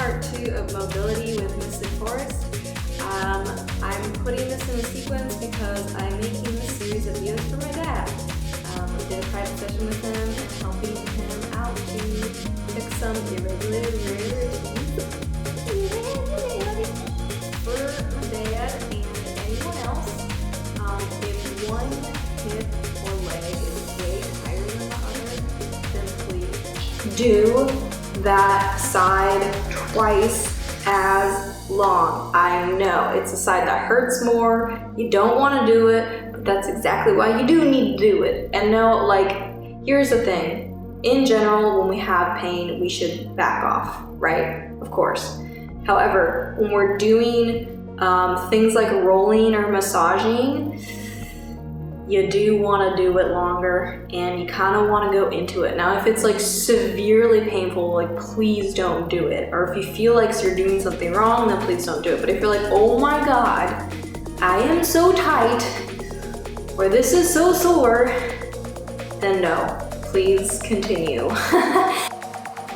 part 2 of mobility with Mr. Forrest. I'm putting this in a sequence because I'm making this series of videos for my dad. I did a private session with him and helping him out to fix some irregularities for my dad and anyone else. If one hip or leg is way higher than the other, then please do that side twice as long. I know it's a side that hurts more. You don't want to do it, but that's exactly why you do need to do it. And no, like, here's the thing. In general, when we have pain, we should back off, right? Of course. However, when we're doing things like rolling or massaging, you do want to do it longer and you kind of want to go into it. Now, if it's like severely painful, like please don't do it. Or if you feel like you're doing something wrong, then please don't do it. But if you're like, oh my God, I am so tight, or this is so sore, then no, please continue.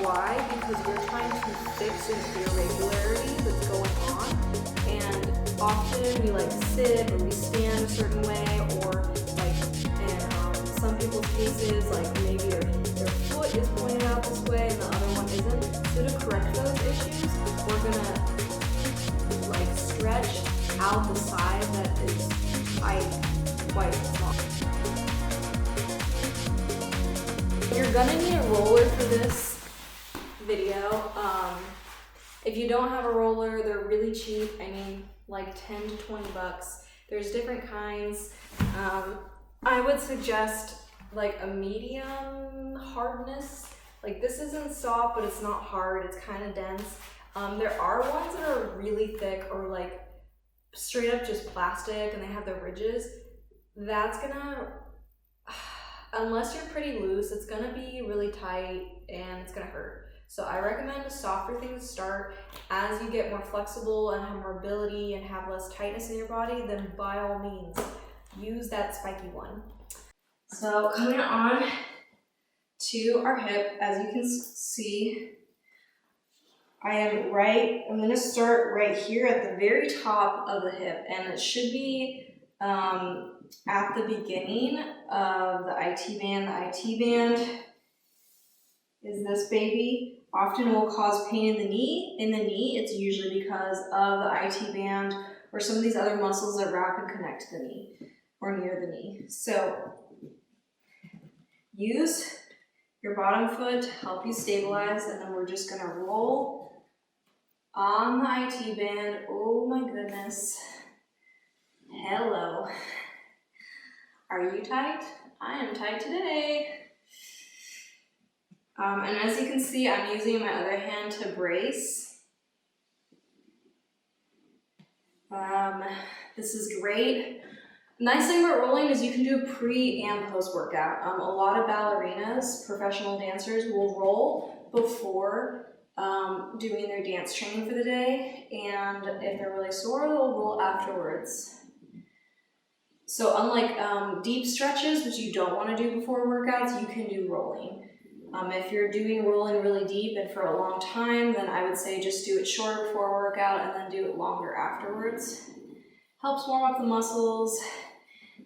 Why? Because we're trying to fix an irregularity that's going on. And often we like sit or we stand a certain way, or some people's cases, like maybe their foot is pointed out this way and the other one isn't. So to correct those issues, we're gonna like stretch out the side that is quite small. You're gonna need a roller for this video. If you don't have a roller, they're really cheap. I mean, like 10 to 20 bucks. There's different kinds. I would suggest like a medium hardness. Like this isn't soft, but it's not hard. It's kind of dense. There are ones that are really thick or like straight up just plastic and they have the ridges. That's gonna, unless you're pretty loose, it's gonna be really tight and it's gonna hurt. So I recommend a softer thing to start. As you get more flexible and have more mobility and have less tightness in your body, then by all means, use that spiky one. So coming on to our hip, as you can see, I'm gonna start right here at the very top of the hip, and it should be at the beginning of the IT band. The IT band is this baby. Often will cause pain in the knee. In the knee, it's usually because of the IT band or some of these other muscles that wrap and connect to the knee or near the knee. So use your bottom foot to help you stabilize, and then we're just gonna roll on the IT band. Oh my goodness. Hello. Are you tight? I am tight today. And as you can see, I'm using my other hand to brace. This is great. Nice thing about rolling is you can do pre and post workout. A lot of ballerinas, professional dancers, will roll before doing their dance training for the day, and if they're really sore, they'll roll afterwards. So unlike deep stretches, which you don't want to do before workouts, you can do rolling. If you're doing rolling really deep and for a long time, then I would say just do it short before a workout and then do it longer afterwards. Helps warm up the muscles,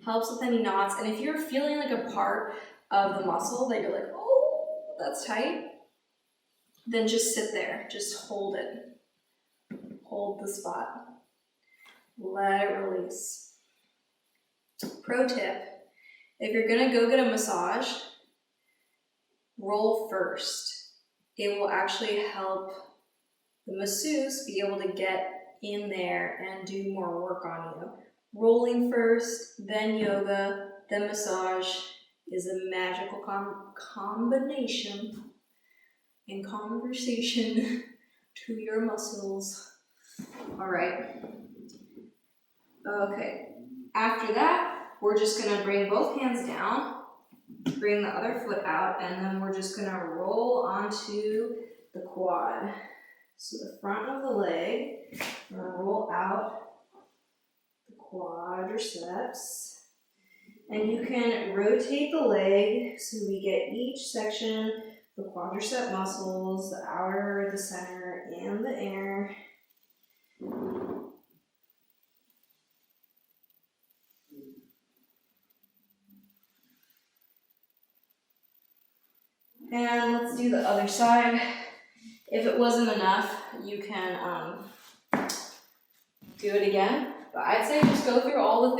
helps with any knots. And if you're feeling like a part of the muscle that you're like, oh, that's tight, then just sit there, just hold it. Hold the spot. Let it release. Pro tip, if you're gonna go get a massage, roll first. It will actually help the masseuse be able to get in there and do more work on you. Rolling first, then yoga, then massage is a magical combination and conversation to your muscles. All right. Okay. After that, we're just gonna bring both hands down, bring the other foot out, and then we're just gonna roll onto the quad. So the front of the leg, we're gonna roll out the quadriceps. And you can rotate the leg so we get each section, the quadricep muscles, the outer, the center, and the inner. And let's do the other side. If it wasn't enough, you can do it again. But I'd say just go through all of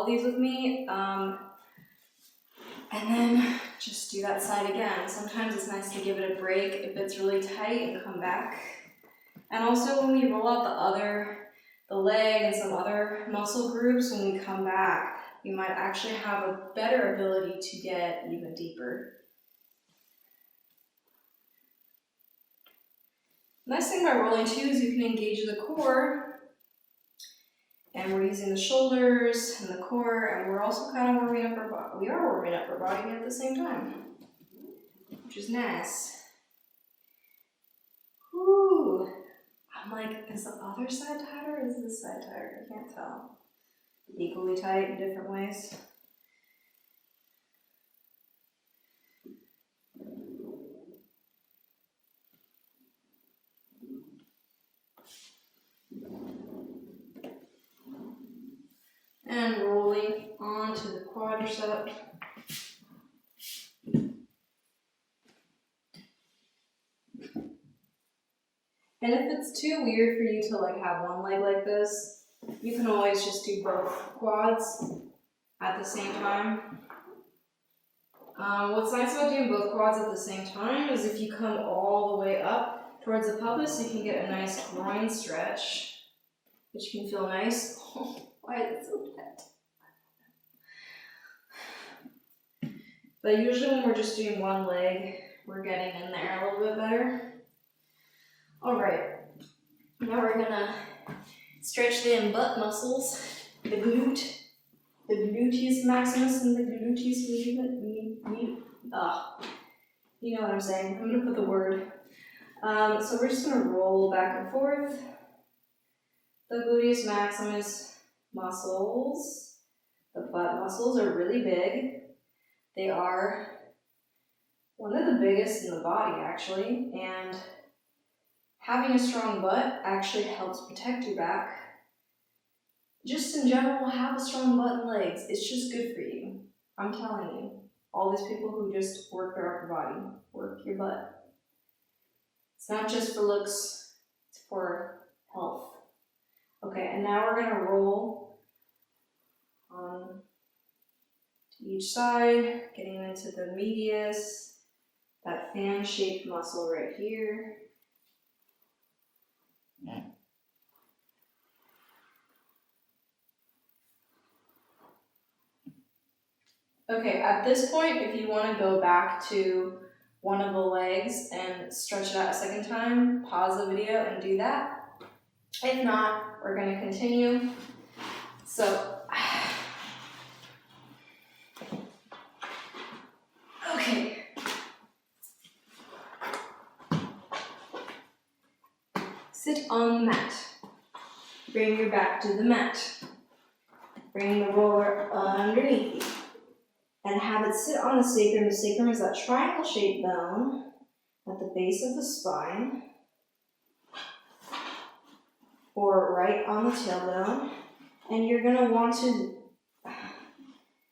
these with me, and then just do that side again. Sometimes it's nice to give it a break if it's really tight and come back. And also when we roll out the leg and some other muscle groups, when we come back, we might actually have a better ability to get even deeper. Nice thing about rolling too is you can engage the core, and we're using the shoulders and the core, and we're also kind of warming up our body. We are warming up our body at the same time, which is nice. Whew. I'm like, is the other side tighter or is this side tighter? I can't tell. Equally tight in different ways. And rolling onto the quadricep. And if it's too weird for you to like have one leg like this, you can always just do both quads at the same time. What's nice about doing both quads at the same time is if you come all the way up towards the pelvis, you can get a nice groin stretch, which can feel nice. Why is it so wet? But usually when we're just doing one leg, we're getting in there a little bit better. All right, now we're gonna stretch the butt muscles, the glute, the gluteus maximus and the gluteus medius. You know what I'm saying. I'm gonna put the word. So we're just gonna roll back and forth. The gluteus maximus muscles, the butt muscles are really big. They are one of the biggest in the body actually, and having a strong butt actually helps protect your back. Just in general, have a strong butt and legs. It's just good for you. I'm telling you. All these people who just work their upper body, work your butt. It's not just for looks, it's for health. Okay, and now we're gonna roll on to each side, getting into the medius, that fan-shaped muscle right here. Okay, at this point, if you want to go back to one of the legs and stretch it out a second time, pause the video and do that. If not, we're going to continue. So, okay. Sit on the mat. Bring your back to the mat. Bring the roller underneath you. And have it sit on the sacrum. The sacrum is that triangle-shaped bone at the base of the spine, or right on the tailbone. And you're going to want to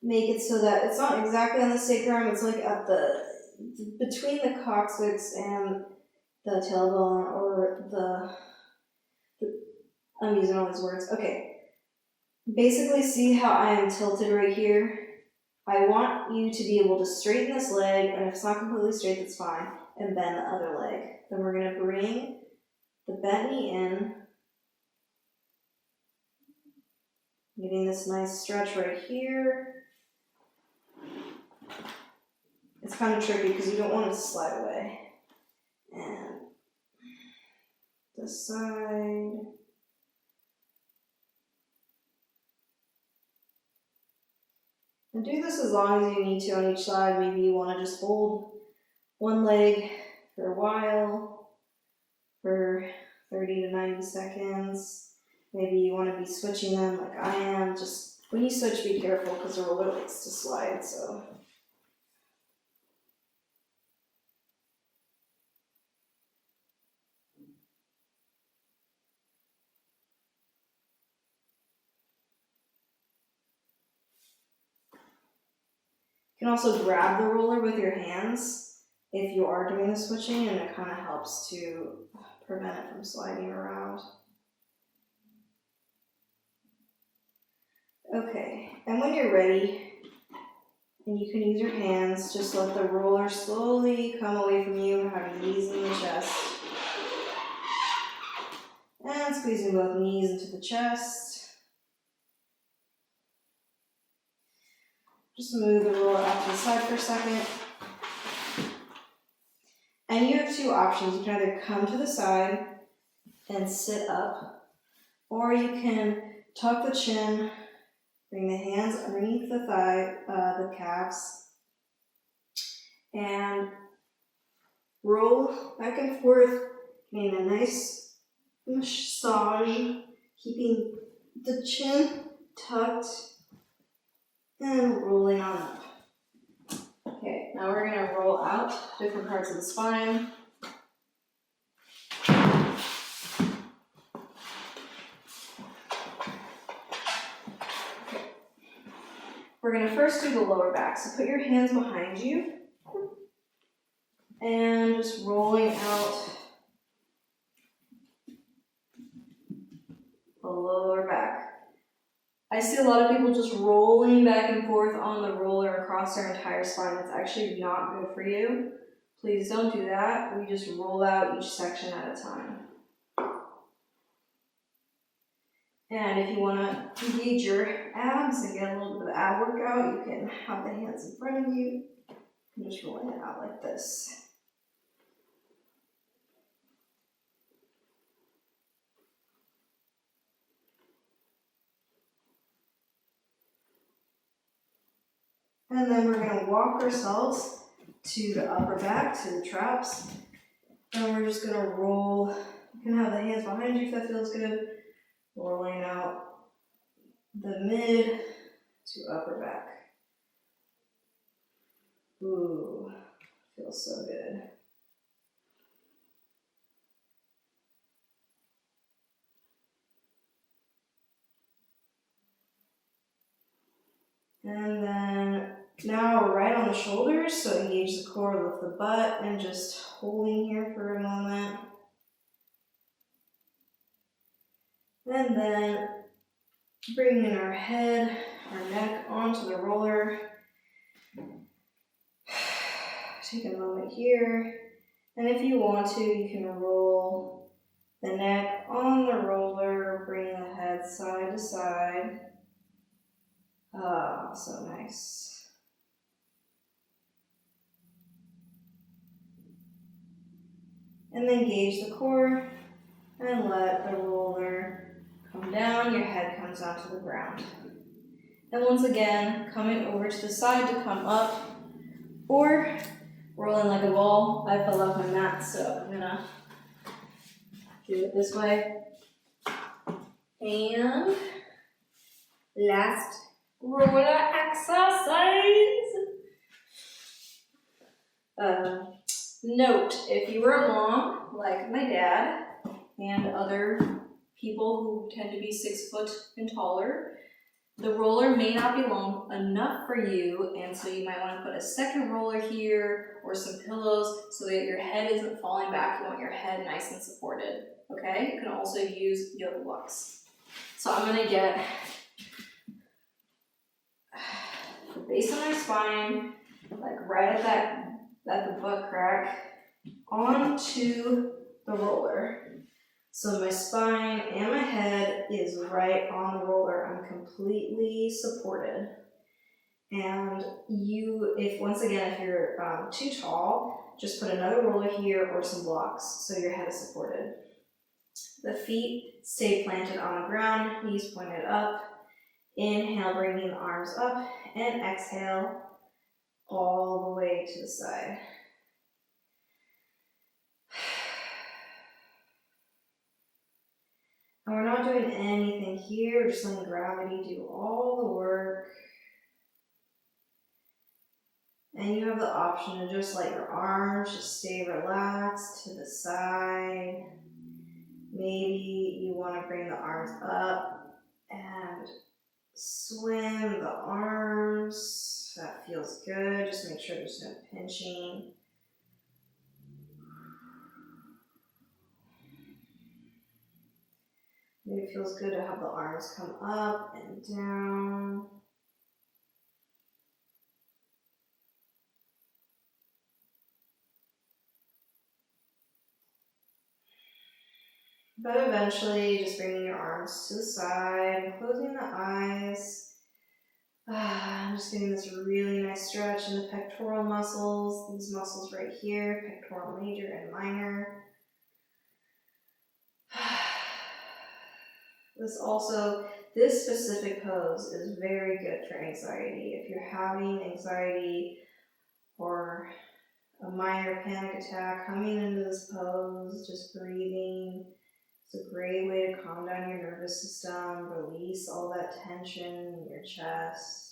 make it so that it's not exactly on the sacrum, it's like at the, between the coccyx and the tailbone, or I'm using all these words. Okay. Basically, see how I am tilted right here? I want you to be able to straighten this leg, and if it's not completely straight, that's fine, and bend the other leg. Then we're going to bring the bent knee in, getting this nice stretch right here. It's kind of tricky because you don't want it to slide away. And this side. And do this as long as you need to on each side. Maybe you want to just hold one leg for a while, for 30 to 90 seconds. Maybe you want to be switching them like I am. Just when you switch, be careful because the roller likes to slide. So You can also grab the roller with your hands if you are doing the switching, and it kind of helps to prevent it from sliding around. Okay, and when you're ready, and you can use your hands, just let the roller slowly come away from you, having knees in the chest. And squeezing both knees into the chest. Just move the roller out to the side for a second. And you have two options. You can either come to the side and sit up, or you can tuck the chin, bring the hands underneath the the calves, and roll back and forth, getting a nice massage, keeping the chin tucked and rolling on up. Okay, now we're going to roll out different parts of the spine. Okay. We're going to first do the lower back. So put your hands behind you and just rolling out the lower back. I see a lot of people just rolling back and forth on the roller across their entire spine. That's actually not good for you. Please don't do that. We just roll out each section at a time. And if you want to engage your abs and get a little bit of ab workout, you can have the hands in front of you and just rolling it out like this. And then we're going to walk ourselves to the upper back, to the traps. And we're just going to roll. You can have the hands behind you if that feels good. Rolling out the mid to upper back. Ooh, feels so good. And then now we're right on the shoulders, so engage the core, lift the butt, and just holding here for a moment. And then bringing our head, our neck onto the roller. Take a moment here. And if you want to, you can roll the neck on the roller, bring the head side to side. Ah, so nice. And then engage the core and let the roller come down. Your head comes down to the ground. And once again, coming over to the side to come up, or rolling like a ball. I fell off my mat, so I'm gonna do it this way. And last roller exercise. Note, if you are long, like my dad and other people who tend to be 6 foot and taller, the roller may not be long enough for you, and so you might want to put a second roller here or some pillows so that your head isn't falling back. You want your head nice and supported, okay? You can also use yoga blocks. So I'm going to get the base of my spine, like right at the butt crack, onto the roller. So my spine and my head is right on the roller. I'm completely supported. And if you're too tall, just put another roller here or some blocks so your head is supported. The feet stay planted on the ground, knees pointed up. Inhale, bringing the arms up, and exhale all the way to the side. And we're not doing anything here, we're just letting gravity do all the work. And you have the option to just let your arms just stay relaxed to the side. Maybe you want to bring the arms up and swim the arms. That feels good. Just make sure there's no pinching. It feels good to have the arms come up and down. But eventually, just bringing your arms to the side, closing the eyes. I'm just getting this really nice stretch in the pectoral muscles, these muscles right here, pectoral major and minor. This specific pose is very good for anxiety. If you're having anxiety or a minor panic attack, coming into this pose, just breathing, it's a great way to calm down your nervous system, release all that tension in your chest.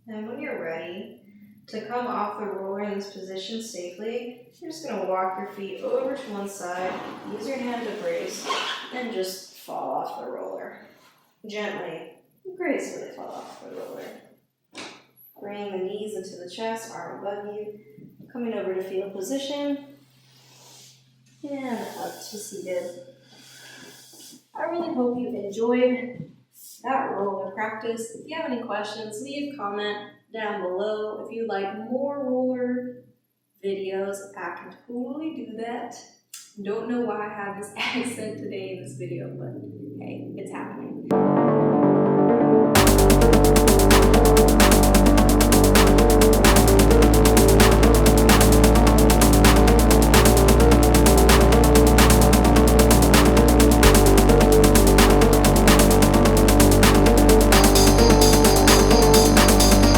And when you're ready to come off the roller in this position safely, you're just going to walk your feet over to one side, use your hand to brace, and just fall off the roller. Gently, gracefully fall off the roller. Bring the knees into the chest, arm above you, coming over to fetal position, and up to seated. I really hope you enjoyed that roller practice. If you have any questions, leave a comment down below. If you'd like more roller videos, I can totally do that. Don't know why I have this accent today in this video, but hey, it's happening.